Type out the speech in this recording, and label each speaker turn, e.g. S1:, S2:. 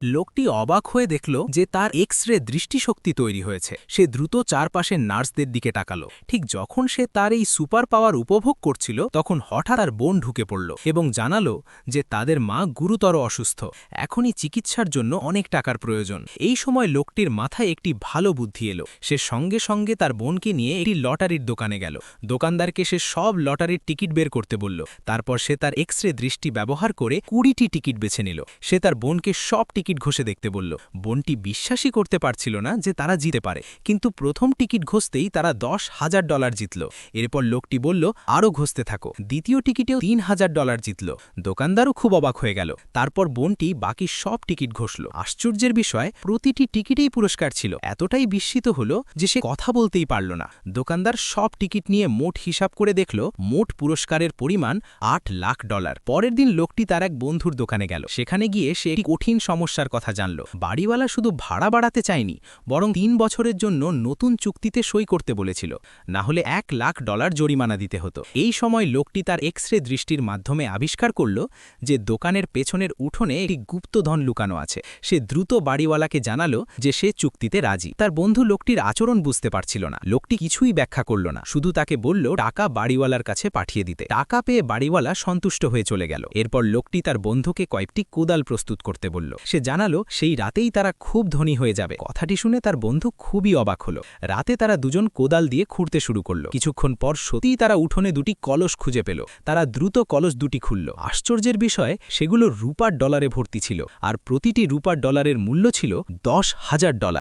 S1: লোকটি অবাক হয়ে দেখল যে তার এক্স-রে দৃষ্টিশক্তি তৈরি হয়েছে। সে দ্রুত চারপাশের নার্সদের দিকে তাকালো। ঠিক যখন সে তার এই সুপার পাওয়ার উপভোগ করছিল, তখন হঠাৎ তার বোন ঢুকে পড়ল এবং জানালো যে তাদের মা গুরুতর অসুস্থ, এখনই চিকিৎসার জন্য অনেক টাকার প্রয়োজন। এই সময় লোকটির মাথায় একটি ভালো বুদ্ধি এলো। সে সঙ্গে সঙ্গে তার বোনকে নিয়ে একটি লটারির দোকানে গেল। দোকানদারকে সে সব লটারির টিকিট বের করতে বলল। তারপর সে তার এক্স-রে দৃষ্টি ব্যবহার করে 20টি টিকিট বেছে নিল। সে তার বোনকে সব টিকিট ঘষে দেখতে বলল। বোনটি বিশ্বাসই করতে পারছিল না যে তারা জিতে পারে, কিন্তু প্রথম টিকিট ঘষতেই তারা $10,000 জিতল। এরপর লোকটি বলল, আরও ঘষতে থাকো। দ্বিতীয় টিকিটেও $3,000 জিতল। দোকানদারও খুব অবাক হয়ে গেল। তারপর বোনটি বাকি সব টিকিট ঘষল। আশ্চর্যের বিষয়, প্রতিটি টিকিটেই পুরস্কার ছিল। এতটাই বিস্মিত হলো যে সে কথা বলতেই পারল না। দোকানদার সব টিকিট নিয়ে মোট হিসাব করে দেখল, মোট পুরস্কারের পরিমাণ $8,00,000। পরের দিন লোকটি তার এক বন্ধুর দোকানে গেল। সেখানে গিয়ে সে একটি কঠিন সমস্যার কথা জানল। বাড়িওয়ালা শুধু ভাড়া বাড়াতে চায়নি, বরং 3 বছরের জন্য নতুন চুক্তিতে সই করতে বলেছিল, না হলে $1,00,000 জরিমানা দিতে হতো। এই সময় লোকটি তার এক্স-রে দৃষ্টির মাধ্যমে আবিষ্কার করল যে দোকানের পেছনের উঠোনে একটি গুপ্তধন লুকানো আছে। সে দ্রুত বাড়িওয়ালাকে জানালো যে সে চুক্তিতে রাজি। তার বন্ধু লোকটির আচরণ বুঝতে পারছিল না। লোকটি কিছুই ব্যাখ্যা করল না, শুধু তাকে বলল টাকা বাড়িওয়ালার কাছে পাঠিয়ে দিতে। টাকা পেয়ে বাড়িওয়ালা সন্তুষ্ট হয়ে চলে গেল। এরপর লোকটি তার বন্ধুকে কয়েকটি কোদাল প্রস্তুত করতে বলল। সে জানালো সেই রাতেই তারা খুব ধনী হয়ে যাবে। কথাটি শুনে তার বন্ধু খুবই অবাক হলো। রাতে তারা দুজন কোদাল দিয়ে খুঁড়তে শুরু করল। কিছুক্ষণ পর সত্যিই তারা উঠোনে দুটি কলস খুঁজে পেল। তারা দ্রুত কলস দুটি খুলল। আশ্চর্যের বিষয়, সেগুলো রূপার ডলারে ভর্তি ছিল, আর প্রতিটি রূপার ডলারের মূল্য ছিল $10,000।